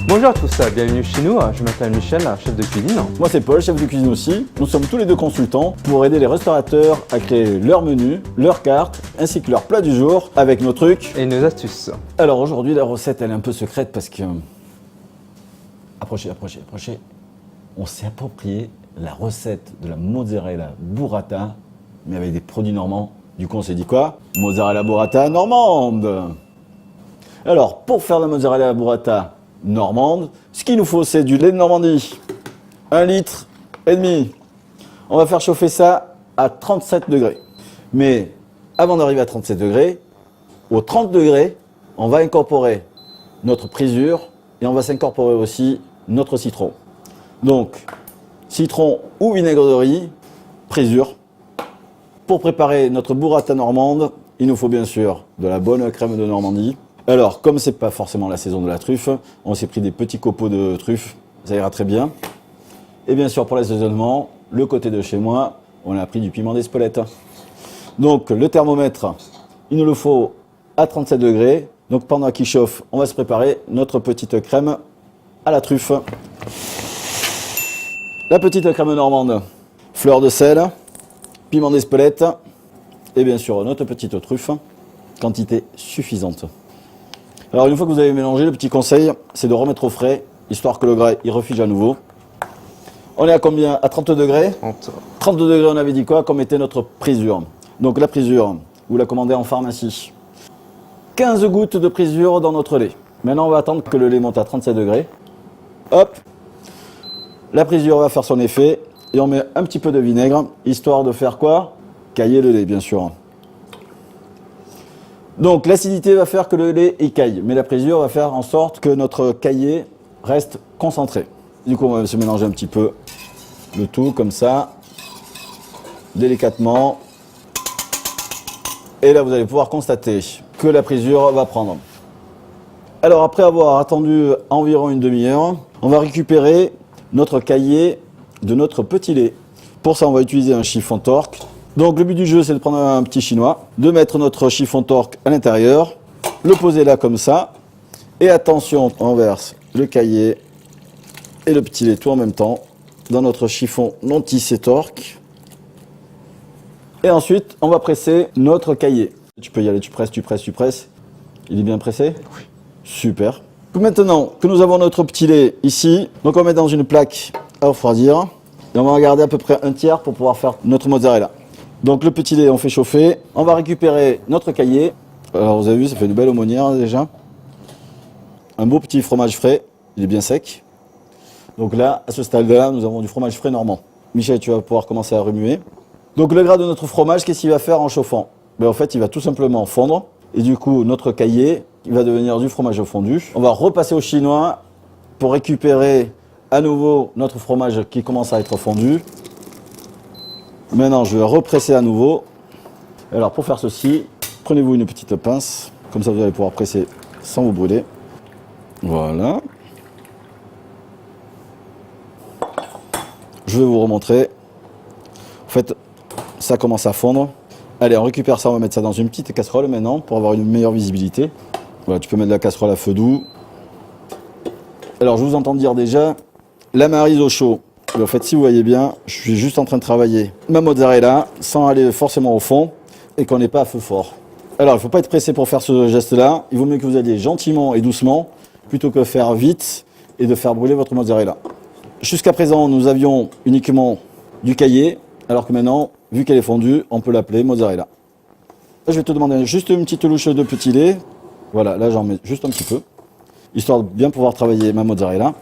Bonjour à tous, bienvenue chez nous. Je m'appelle Michel, chef de cuisine. Moi c'est Paul, chef de cuisine aussi. Nous sommes tous les deux consultants pour aider les restaurateurs à créer leur menu, leur carte, ainsi que leur plat du jour avec nos trucs et nos astuces. Alors aujourd'hui la recette elle est un peu secrète parce que... Approchez. On s'est approprié la recette de la mozzarella burrata, mais avec des produits normands. Du coup on s'est dit quoi? Mozzarella burrata normande. Alors pour faire la mozzarella burrata normande, ce qu'il nous faut c'est du lait de Normandie, 1,5 litre. On va faire chauffer ça à 37 degrés. Mais avant d'arriver à 37 degrés, aux 30 degrés, on va incorporer notre présure et on va s'incorporer aussi notre citron. Donc, citron ou vinaigre de riz, présure. Pour préparer notre burrata normande, il nous faut bien sûr de la bonne crème de Normandie. Alors, comme c'est pas forcément la saison de la truffe, on s'est pris des petits copeaux de truffe, ça ira très bien. Et bien sûr, pour l'assaisonnement, le côté de chez moi, on a pris du piment d'Espelette. Donc, le thermomètre, il nous le faut à 37 degrés. Donc, pendant qu'il chauffe, on va se préparer notre petite crème à la truffe. La petite crème normande, fleur de sel, piment d'Espelette et bien sûr notre petite truffe, quantité suffisante. Alors une fois que vous avez mélangé, le petit conseil, c'est de remettre au frais, histoire que le gras il refuge à nouveau. On est à combien? À 30 degrés 30 degrés, on avait dit quoi? Qu'on mettait notre présure. Donc la présure, vous la commandez en pharmacie. 15 gouttes de présure dans notre lait. Maintenant on va attendre que le lait monte à 37 degrés. Hop, la présure va faire son effet et on met un petit peu de vinaigre, histoire de faire quoi? Cailler le lait, bien sûr. Donc l'acidité va faire que le lait écaille, mais la présure va faire en sorte que notre caillé reste concentré. Du coup, on va se mélanger un petit peu le tout, comme ça, délicatement. Et là, vous allez pouvoir constater que la présure va prendre. Alors, après avoir attendu environ une demi-heure, on va récupérer notre caillé de notre petit lait. Pour ça, on va utiliser un chiffon torque. Donc le but du jeu, c'est de prendre un petit chinois, de mettre notre chiffon torque à l'intérieur, le poser là comme ça, et attention, on verse le caillé et le petit lait tout en même temps dans notre chiffon non tissé torque. Et ensuite, on va presser notre caillé. Tu peux y aller, tu presses. Il est bien pressé? Oui. Super. Maintenant que nous avons notre petit lait ici, donc on va mettre dans une plaque à refroidir. Et on va garder à peu près un tiers pour pouvoir faire notre mozzarella. Donc le petit lait, on fait chauffer. On va récupérer notre caillé. Alors vous avez vu, ça fait une belle aumônière déjà. Un beau petit fromage frais. Il est bien sec. Donc là, à ce stade-là, nous avons du fromage frais normand. Michel, tu vas pouvoir commencer à remuer. Donc le gras de notre fromage, qu'est-ce qu'il va faire en chauffant? En fait, il va tout simplement fondre. Et du coup, notre caillé, il va devenir du fromage fondu. On va repasser au chinois pour récupérer à nouveau notre fromage qui commence à être fondu. Maintenant, je vais represser à nouveau. Alors, pour faire ceci, prenez-vous une petite pince. Comme ça, vous allez pouvoir presser sans vous brûler. Voilà. Je vais vous remontrer. En fait, ça commence à fondre. Allez, on récupère ça, on va mettre ça dans une petite casserole maintenant pour avoir une meilleure visibilité. Voilà, tu peux mettre la casserole à feu doux. Alors, je vous entends dire déjà, la maryse au chaud. Et en fait, si vous voyez bien, je suis juste en train de travailler ma mozzarella sans aller forcément au fond et qu'on n'est pas à feu fort. Alors, il ne faut pas être pressé pour faire ce geste-là. Il vaut mieux que vous alliez gentiment et doucement plutôt que faire vite et de faire brûler votre mozzarella. Jusqu'à présent, nous avions uniquement du caillé, alors que maintenant, vu qu'elle est fondue, on peut l'appeler mozzarella. Là, je vais te demander juste une petite louche de petit lait. Voilà, là, j'en mets juste un petit peu, histoire de bien pouvoir travailler ma mozzarella.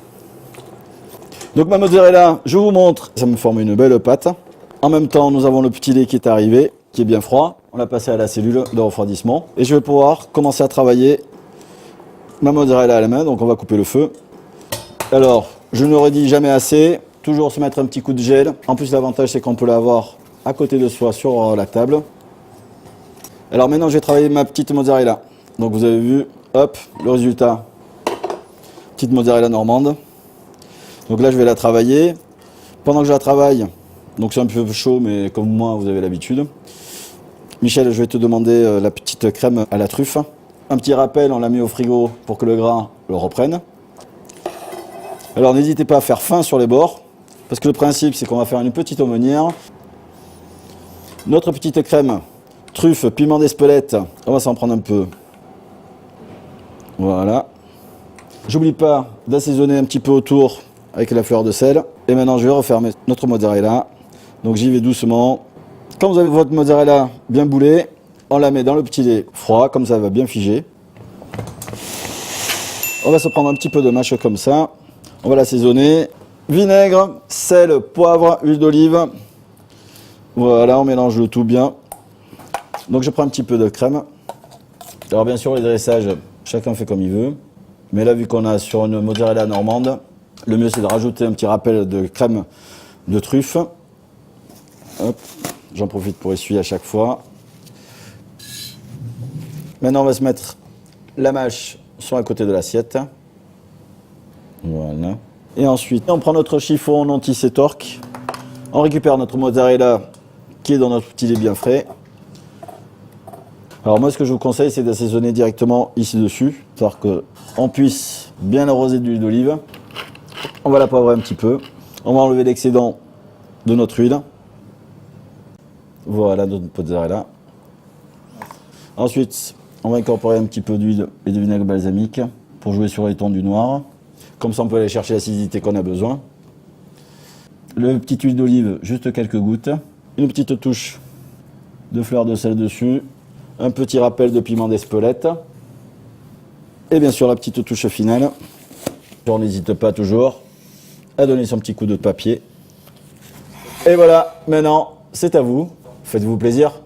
Donc ma mozzarella, je vous montre, ça me forme une belle pâte. En même temps, nous avons le petit lait qui est arrivé, qui est bien froid. On l'a passé à la cellule de refroidissement. Et je vais pouvoir commencer à travailler ma mozzarella à la main. Donc on va couper le feu. Alors, je ne redis jamais assez. Toujours se mettre un petit coup de gel. En plus, l'avantage, c'est qu'on peut l'avoir à côté de soi sur la table. Alors maintenant, je vais travailler ma petite mozzarella. Donc vous avez vu, hop, le résultat. Petite mozzarella normande. Donc là, je vais la travailler. Pendant que je la travaille, donc c'est un peu chaud, mais comme moi, vous avez l'habitude. Michel, je vais te demander la petite crème à la truffe. Un petit rappel, on l'a mis au frigo pour que le gras le reprenne. Alors n'hésitez pas à faire fin sur les bords, parce que le principe c'est qu'on va faire une petite aumônière. Notre petite crème, truffe, piment d'Espelette, on va s'en prendre un peu. Voilà. J'oublie pas d'assaisonner un petit peu autour avec la fleur de sel. Et maintenant je vais refermer notre mozzarella. Donc j'y vais doucement. Quand vous avez votre mozzarella bien boulée, on la met dans le petit lait froid, comme ça elle va bien figer. On va se prendre un petit peu de mâche comme ça. On va l'assaisonner. Vinaigre, sel, poivre, huile d'olive. Voilà, on mélange le tout bien. Donc je prends un petit peu de crème. Alors bien sûr les dressages, chacun fait comme il veut. Mais là vu qu'on a sur une mozzarella normande, le mieux c'est de rajouter un petit rappel de crème de truffe. Hop, j'en profite pour essuyer à chaque fois. Maintenant on va se mettre la mâche sur un côté de l'assiette. Voilà. Et ensuite on prend notre chiffon non tissé torque. On récupère notre mozzarella qui est dans notre petit lait bien frais. Alors moi ce que je vous conseille c'est d'assaisonner directement ici dessus, histoire qu'on puisse bien arroser d'huile d'olive. On va la poivrer un petit peu. On va enlever l'excédent de notre huile. Voilà notre mozzarella. Ensuite on va incorporer un petit peu d'huile et de vinaigre balsamique pour jouer sur les tons du noir. Comme ça on peut aller chercher l'acidité qu'on a besoin. Le petit huile d'olive, juste quelques gouttes. Une petite touche de fleur de sel dessus. Un petit rappel de piment d'Espelette. Et bien sûr la petite touche finale. On n'hésite pas toujours à donner son petit coup de papier. Et voilà, maintenant c'est à vous. Faites-vous plaisir.